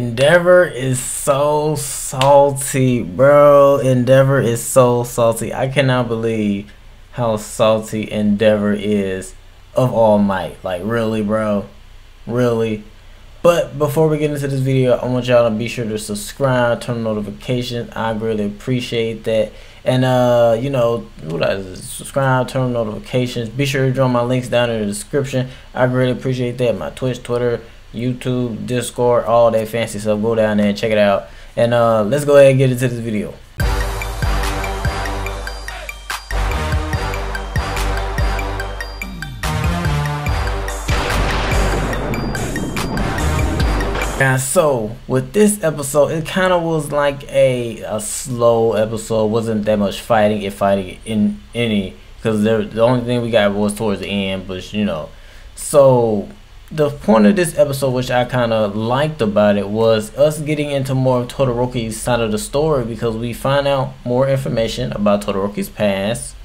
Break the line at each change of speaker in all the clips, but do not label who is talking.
Endeavor is so salty, bro. Endeavor is so salty. I cannot believe how salty Endeavor is of All Might. Like, really, bro? Really? But before we get into this video, I want y'all to be sure to subscribe, turn on notifications. I greatly appreciate that. And you know, subscribe, turn on notifications. Be sure to join my links down in the description. I greatly appreciate that. My Twitch, Twitter, YouTube, Discord, all that fancy stuff. Go down there and check it out. And let's go ahead and get into this video. So with this episode, it kind of was like a slow episode. Wasn't that much fighting, if fighting in any, because the only thing we got was towards the end. But you know, so the point of this episode, which I kind of liked about it, was us getting into more of Todoroki's side of the story, because we find out more information about Todoroki's past.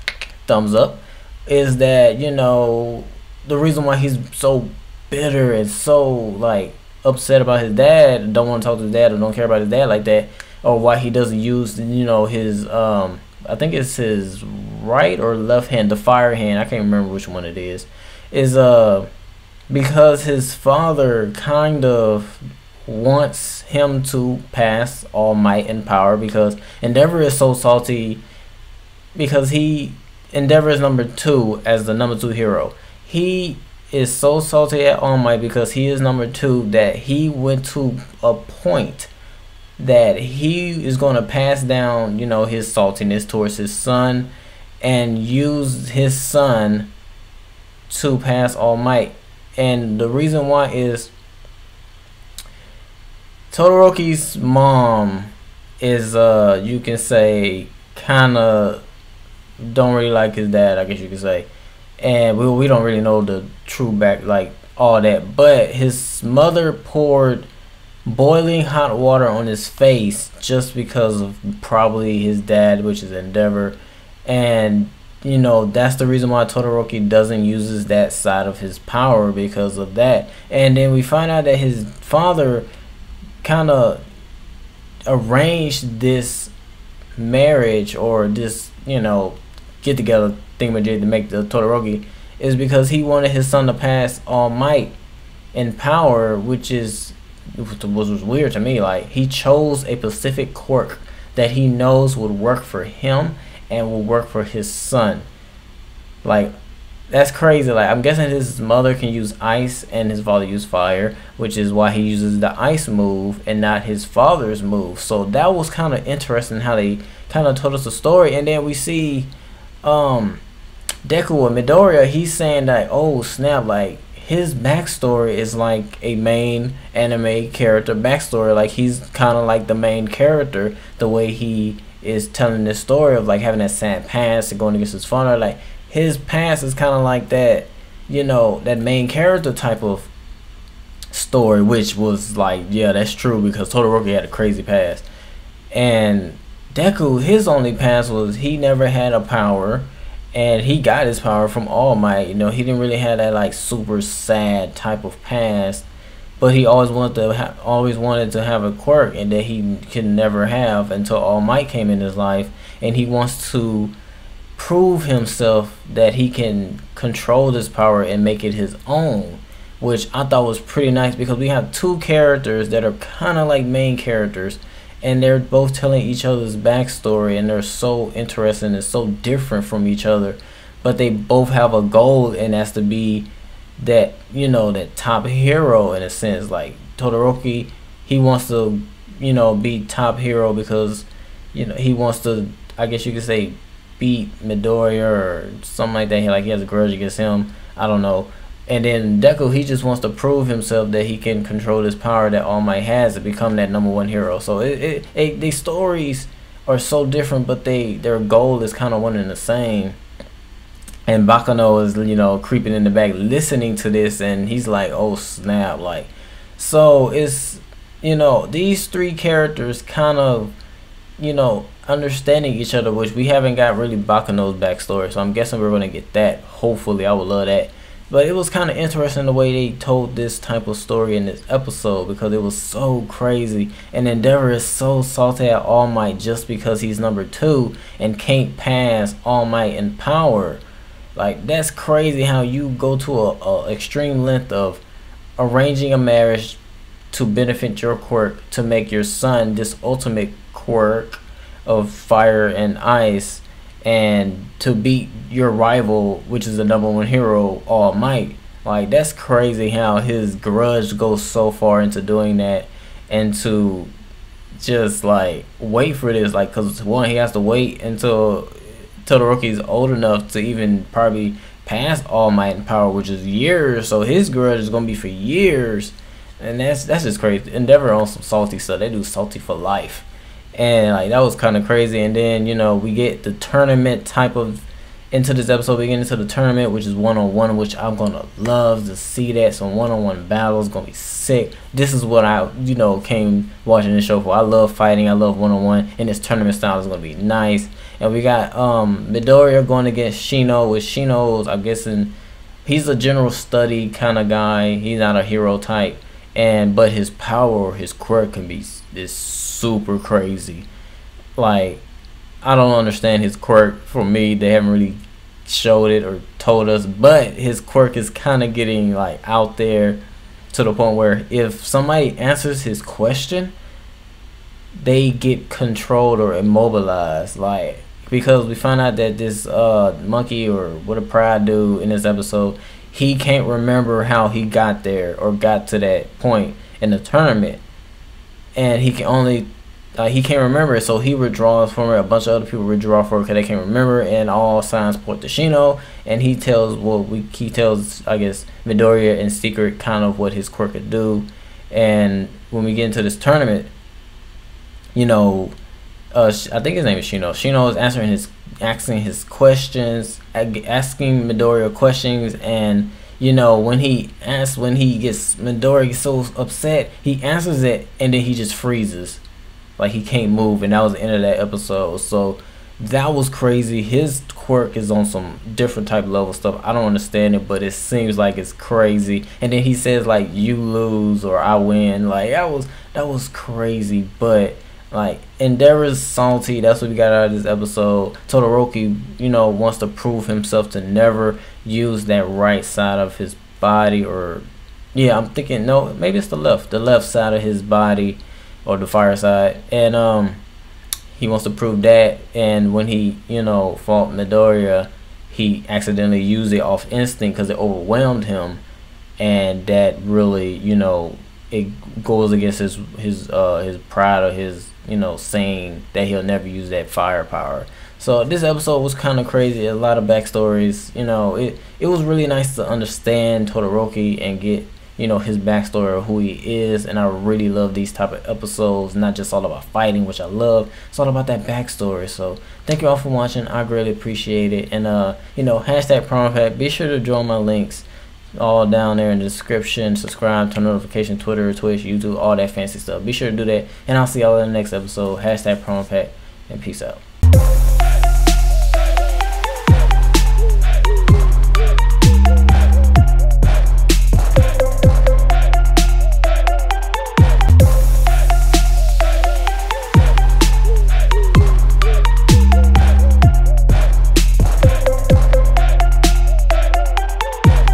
Thumbs up. Is that, you know, the reason why he's so bitter and so like upset about his dad, don't want to talk to his dad, or don't care about his dad like that, or why he doesn't use, you know, his I think it's his right or left hand, the fire hand, I can't remember which one it is because his father kind of wants him to pass All Might and power, because Endeavor is so salty because Endeavor is number 2 as the number 2 hero. He is so salty at All Might because he is number 2 that he went to a point that he is going to pass down, you know, his saltiness towards his son and use his son to pass All Might. And the reason why is Todoroki's mom is you can say kind of don't really like his dad, I guess you could say. And we don't really know the true back, like all that, but his mother poured boiling hot water on his face just because of probably his dad, which is Endeavor. And you know, that's the reason why Todoroki doesn't use that side of his power, because of that. And then we find out that his father kind of arranged this marriage, or this, you know, get together thingamajig to make the Todoroki, is because he wanted his son to pass All Might in power, which was weird to me. Like, he chose a specific quirk that he knows would work for him and will work for his son. Like, that's crazy. Like, I'm guessing his mother can use ice and his father used fire, which is why he uses the ice move and not his father's move. So that was kind of interesting how they kind of told us the story. And then we see Deku and Midoriya, he's saying that, oh snap, like his backstory is like a main anime character backstory. Like, he's kind of like the main character, the way he is telling this story of like having that sad past and going against his father. Like, his past is kind of like that, you know, that main character type of story, which was like, yeah, that's true, because Todoroki had a crazy past. And Deku, his only past was he never had a power, and he got his power from All Might. You know, he didn't really have that like super sad type of past, but he always wanted to have a quirk, and that he could never have until All Might came in his life. And he wants to prove himself that he can control this power and make it his own, which I thought was pretty nice, because we have two characters that are kind of like main characters, and they're both telling each other's backstory, and they're so interesting and so different from each other, but they both have a goal, and that's to be that, you know, that top hero in a sense. Like Todoroki, he wants to, you know, be top hero because, you know, he wants to, I guess you could say, beat Midoriya or something like that. He has a grudge against him, I don't know. And then Deku, he just wants to prove himself that he can control this power that All Might has to become that #1 hero. So these stories are so different, but their goal is kind of one and the same. And Bakano is, you know, creeping in the back listening to this, and he's like, oh snap. Like, so it's, you know, these three characters kind of, you know, understanding each other, which we haven't got really Bakano's backstory, so I'm guessing we're gonna get that. Hopefully, I would love that. But it was kind of interesting the way they told this type of story in this episode, because it was so crazy. And Endeavor is so salty at All Might just because he's number 2 and can't pass All Might in power. Like, that's crazy how you go to a extreme length of arranging a marriage to benefit your quirk to make your son this ultimate quirk of fire and ice, and to beat your rival, which is the #1 hero, All Might. Like, that's crazy how his grudge goes so far into doing that, and to just like wait for this, like, because one, he has to wait until Todoroki's old enough to even probably pass All Might in power, which is years. So his grudge is gonna be for years, and that's just crazy. Endeavor on some salty stuff. They do salty for life. And like, that was kind of crazy. And then, you know, we get the tournament type of into this episode. We get into the tournament, which is 1-on-1, which I'm gonna love to see that. Some 1-on-1 battles gonna be sick. This is what I, you know, came watching this show for. I love fighting. I love 1-on-1, and this tournament style is gonna be nice. And we got Midoriya going against Shino, which Shino's, I'm guessing, he's a general study kind of guy. He's not a hero type, but his power, his quirk can be is super crazy. Like, I don't understand his quirk. For me, they haven't really showed it or told us, but his quirk is kind of getting like out there to the point where if somebody answers his question, they get controlled or immobilized. Like, because we find out that this monkey, or what a pride dude in this episode, he can't remember how he got there or got to that point in the tournament, and he can only he can't remember it, so he withdraws from it. A bunch of other people withdraw from it because they can't remember, and all signs point to Shino. And he tells, he tells, I guess, Midoriya in secret kind of what his quirk could do. And when we get into this tournament, you know, I think his name is Shino. Shino is asking his questions, asking Midoriya questions, and you know, when Midoriya gets so upset, he answers it, and then he just freezes. Like, he can't move, and that was the end of that episode. So that was crazy. His quirk is on some different type of level stuff. I don't understand it, but it seems like it's crazy. And then he says like, you lose or I win. Like, that was crazy. But like, Endeavor's salty. That's what we got out of this episode. Todoroki, you know, wants to prove himself to never use that right side of his body, or yeah, I'm thinking, no, maybe it's the left side of his body, or the fire side. And he wants to prove that. And when he, you know, fought Midoriya, he accidentally used it off instinct because it overwhelmed him, and that really, you know, it goes against his pride, or his, you know, saying that he'll never use that firepower. So this episode was kind of crazy. A lot of backstories. You know, it was really nice to understand Todoroki and get, you know, his backstory of who he is. And I really love these type of episodes, not just all about fighting, which I love. It's all about that backstory. So thank you all for watching. I greatly appreciate it. And you know, #PrimalPack. Be sure to join my links all down there in the description. Subscribe, turn notification, Twitter, Twitch, YouTube, all that fancy stuff. Be sure to do that. And I'll see y'all in the next episode. #PrimalPack, and peace out.